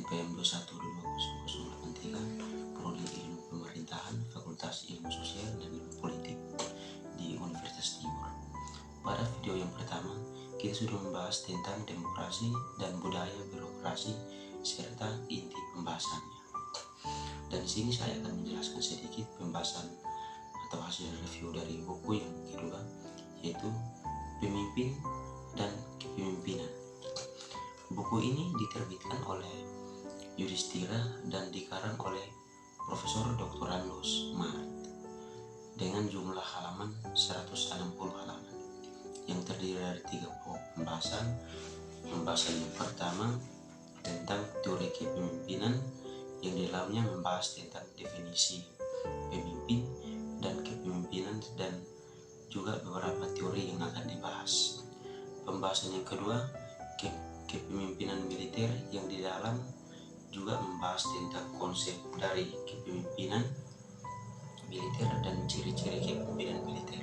NPM 21220083, Prodi Ilmu Pemerintahan, Fakultas Ilmu Sosial dan Ilmu Politik di Universitas Timur. Pada video yang pertama, kita sudah membahas tentang demokrasi dan budaya birokrasi serta inti pembahasannya. Dan di sini saya akan menjelaskan sedikit pembahasan atau hasil review dari buku yang kedua, yaitu Pemimpin dan Kepemimpinan. Buku ini diterbitkan oleh Yudhistira dan dikarang oleh Profesor Dr. Andus Marit dengan jumlah halaman 160 halaman yang terdiri dari 3 pokok pembahasan. Pembahasan yang pertama tentang teori kepemimpinan, yang di dalamnya membahas tentang definisi pemimpin dan kepemimpinan dan juga beberapa teori yang akan dibahas. Pembahasan yang kedua, kepemimpinan militer, yang di dalam juga membahas tentang konsep dari kepemimpinan militer dan ciri-ciri kepemimpinan militer.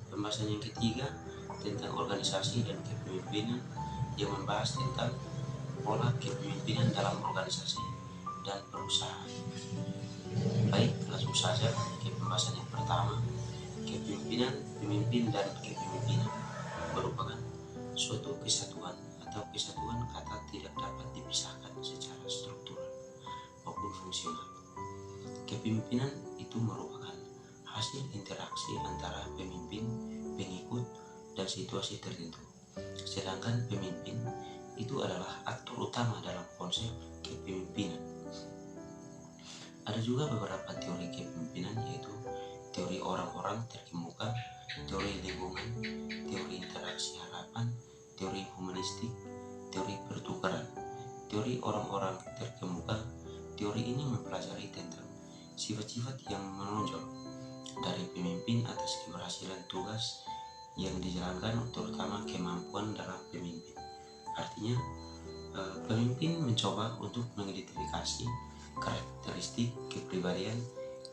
Pembahasan yang ketiga tentang organisasi dan kepemimpinan, yang membahas tentang pola kepemimpinan dalam organisasi dan perusahaan. Baik, langsung saja ke pembahasan yang pertama. Kepemimpinan, pemimpin dan kepemimpinan merupakan suatu kesatuan atau kesatuan kata tidak dapat dipisahkan secara struktural maupun fungsional. Kepemimpinan itu merupakan hasil interaksi antara pemimpin, pengikut, dan situasi tertentu. Sedangkan pemimpin itu adalah aktor utama dalam konsep kepemimpinan. Ada juga beberapa teori kepemimpinan, yaitu teori orang-orang terkemuka, teori lingkungan, teori interaksi harapan, teori humanistik, teori pertukaran. Teori orang-orang terkemuka, teori ini mempelajari tentang sifat-sifat yang menonjol dari pemimpin atas keberhasilan tugas yang dijalankan, terutama kemampuan dalam pemimpin. Artinya, pemimpin mencoba untuk mengidentifikasi karakteristik kepribadian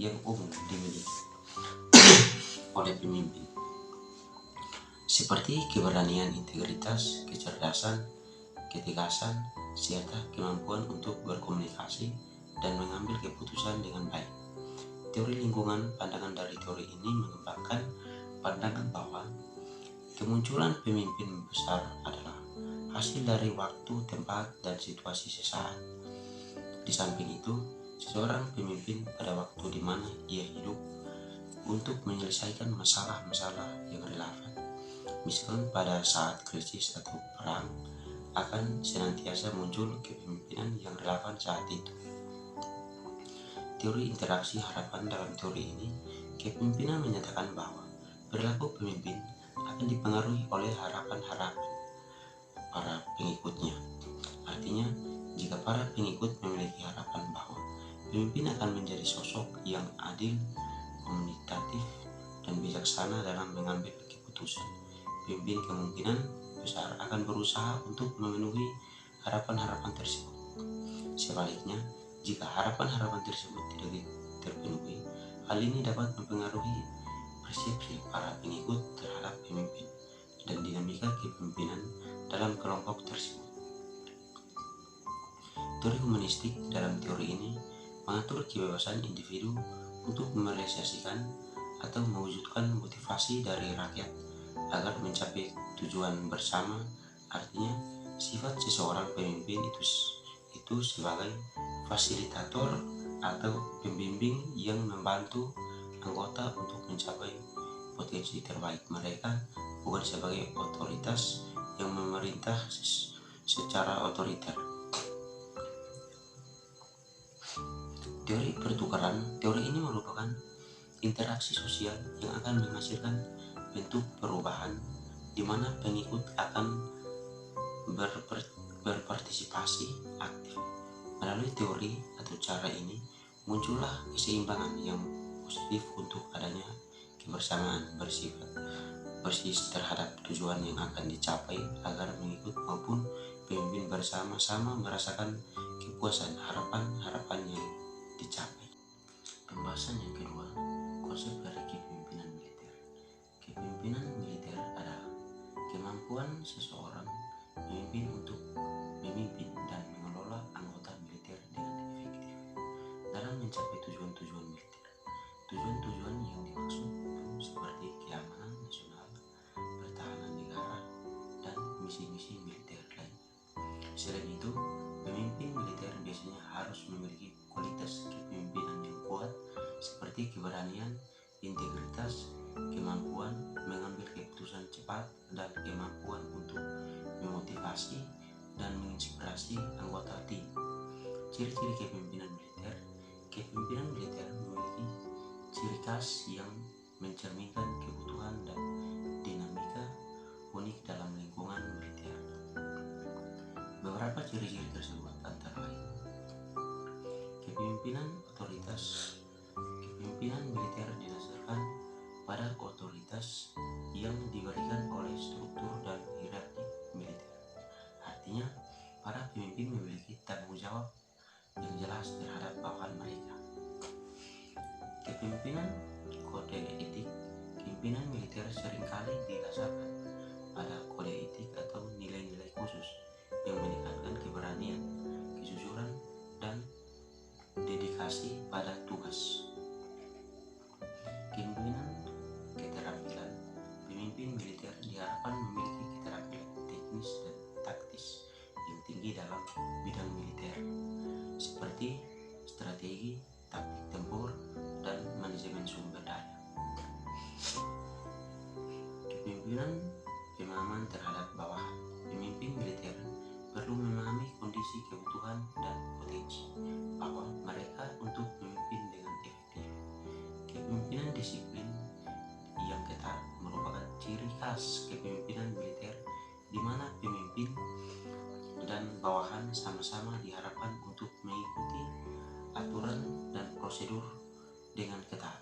yang umum dimiliki oleh pemimpin, seperti keberanian, integritas, kecerdasan, ketegasan, serta kemampuan untuk berkomunikasi dan mengambil keputusan dengan baik. Teori lingkungan, pandangan dari teori ini mengembangkan pandangan bahwa kemunculan pemimpin besar adalah hasil dari waktu, tempat, dan situasi sesaat. Di samping itu, seseorang pemimpin pada waktu di mana ia hidup untuk menyelesaikan masalah-masalah yang relevan. Misalkan pada saat krisis atau perang, akan senantiasa muncul kepemimpinan yang relevan saat itu. Teori interaksi harapan, dalam teori ini, kepemimpinan menyatakan bahwa perilaku pemimpin akan dipengaruhi oleh harapan-harapan para pengikutnya. Artinya, jika para pengikut memiliki harapan bahwa pemimpin akan menjadi sosok yang adil, komunikatif, dan bijaksana dalam mengambil keputusan, pemimpin kemungkinan besar akan berusaha untuk memenuhi harapan-harapan tersebut. Sebaliknya, jika harapan-harapan tersebut tidak terpenuhi, hal ini dapat mempengaruhi persepsi para pengikut terhadap pemimpin dan dinamika kepemimpinan dalam kelompok tersebut. Teori humanistik, dalam teori ini mengatur kebebasan individu untuk merealisasikan atau mewujudkan motivasi dari rakyat agar mencapai tujuan bersama. Artinya, sifat seseorang pemimpin itu sebagai fasilitator atau pembimbing yang membantu anggota untuk mencapai potensi terbaik mereka, bukan sebagai otoritas yang memerintah secara otoriter. Teori pertukaran, teori ini merupakan interaksi sosial yang akan menghasilkan bentuk perubahan di mana pengikut akan berpartisipasi aktif. Melalui teori atau cara ini, muncullah keseimbangan yang positif untuk adanya kebersamaan bersifat persis terhadap tujuan yang akan dicapai, agar pengikut maupun pemimpin bersama-sama merasakan kepuasan harapan-harapan yang dicapai. Pembahasan yang kedua, konsep dari kepemimpinan militer. Kepemimpinan militer adalah kemampuan seseorang pemimpin untuk memimpin dan mengelola misi-misi militer lain. Selain itu, pemimpin militer biasanya harus memiliki kualitas kepemimpinan yang kuat seperti keberanian, integritas, kemampuan mengambil keputusan cepat, dan kemampuan untuk memotivasi dan menginspirasi anggota tim. Ciri-ciri kepemimpinan militer. Kepemimpinan militer memiliki ciri khas yang mencerminkan kebutuhan dan dinamika unik dalam lingkungan militer. Beberapa ciri-ciri tersebut antara lain: kepemimpinan otoritas. Kepemimpinan militer didasarkan pada otoritas yang diberikan oleh struktur dan hierarki militer. Artinya, para pemimpin memiliki tanggung jawab yang jelas terhadap bawahan mereka. Kepemimpinan kode etik. Pimpinan militer seringkali didasarkan pada kode etik atau nilai-nilai khusus yang menekankan keberanian, kejujuran, dan dedikasi pada tugas. Kepemimpinan keterampilan. Pemimpin militer diharapkan memiliki keterampilan teknis dan taktis yang tinggi dalam bidang militer, seperti strategi, taktik tempur, dan manajemen sumber daya. Kepemimpinan pemahaman terhadap bawahan. Pemimpin militer perlu memahami kondisi, kebutuhan, dan potensi bawah mereka untuk memimpin dengan efektif. Kepemimpinan disiplin yang ketat merupakan ciri khas kepemimpinan militer, di mana pemimpin dan bawahan sama-sama diharapkan untuk mengikuti aturan dan prosedur dengan ketat.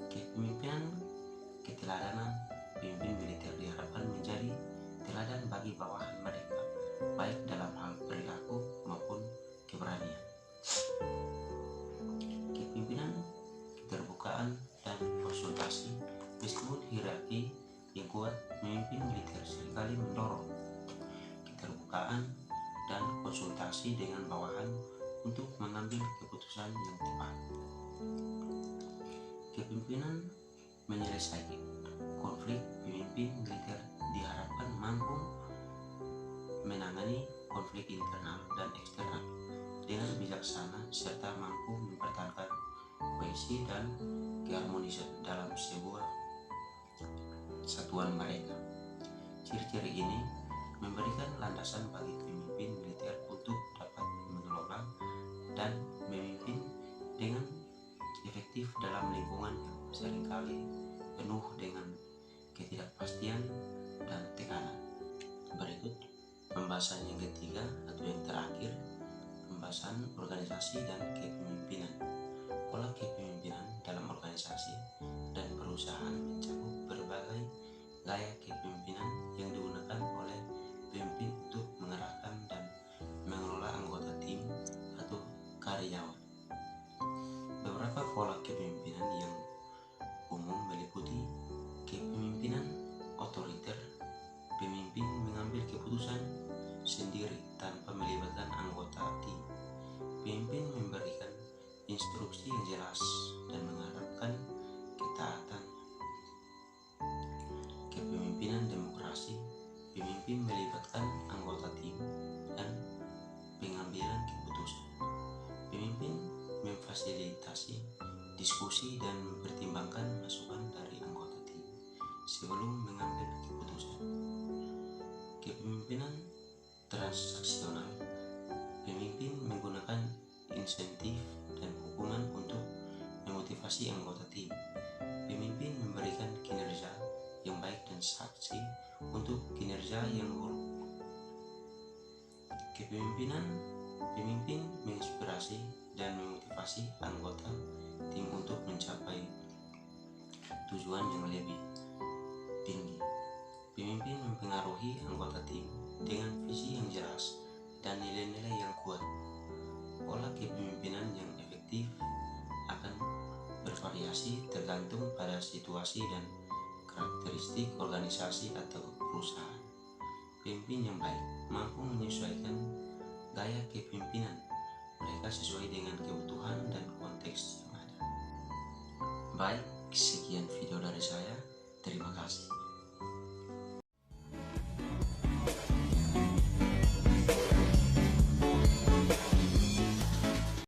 Kepemimpinan keteladanan. Pemimpin militer diharapkan menjadi teladan bagi bawahan mereka, baik dalam hal perilaku maupun keberanian. Kepemimpinan keterbukaan dan konsultasi. Meskipun hierarki yang kuat, pemimpin militer seringkali mendorong keterbukaan dan konsultasi dengan bawahan untuk mengambil keputusan yang tepat. Kepemimpinan menyelesaikan konflik. Pemimpin militer diharapkan mampu menangani konflik internal dan eksternal dengan bijaksana serta mampu mempertahankan kohesi dan keharmonisan dalam sebuah satuan mereka. Ciri-ciri ini memberikan landasan bagi pemimpin militer untuk dapat mengelola dan memimpin dengan efektif dalam lingkungan yang seringkali penuh dengan ketidakpastian dan tekanan. Berikut pembahasan yang ketiga atau yang terakhir, pembahasan organisasi dan kepemimpinan. Pola kepemimpinan dalam organisasi dan perusahaan mencakup berbagai gaya kepemimpinan yang digunakan oleh pemimpin untuk mengarahkan dan mengelola anggota tim atau karyawan. Beberapa pola kepemimpinan yang umum meliputi kepemimpinan otoriter. Pemimpin mengambil keputusan sendiri tanpa melibatkan anggota tim. Pemimpin memberikan instruksi yang jelas dan mengharapkan ketaatan. Kepemimpinan demokrasi. Pemimpin melibatkan anggota tim dan pengambilan keputusan. Pemimpin memfasilitasi diskusi dan mempertimbangkan masukan dari anggota tim sebelum mengambil keputusan. Kepemimpinan transaksional. Pemimpin menggunakan insentif dan hukuman untuk memotivasi anggota tim. Pemimpin memberikan kinerja yang baik dan sanksi untuk kinerja yang buruk. Kepemimpinan. Pemimpin menginspirasi dan memotivasi anggota tim untuk mencapai tujuan yang lebih tinggi. Pemimpin mempengaruhi anggota tim dengan visi yang jelas dan nilai-nilai yang kuat. Pola kepemimpinan yang efektif akan bervariasi tergantung pada situasi dan karakteristik organisasi atau perusahaan. Pemimpin yang baik mampu menyesuaikan gaya kepemimpinan mereka sesuai dengan kebutuhan dan konteks yang ada. Baik, sekian video dari saya. Terima kasih.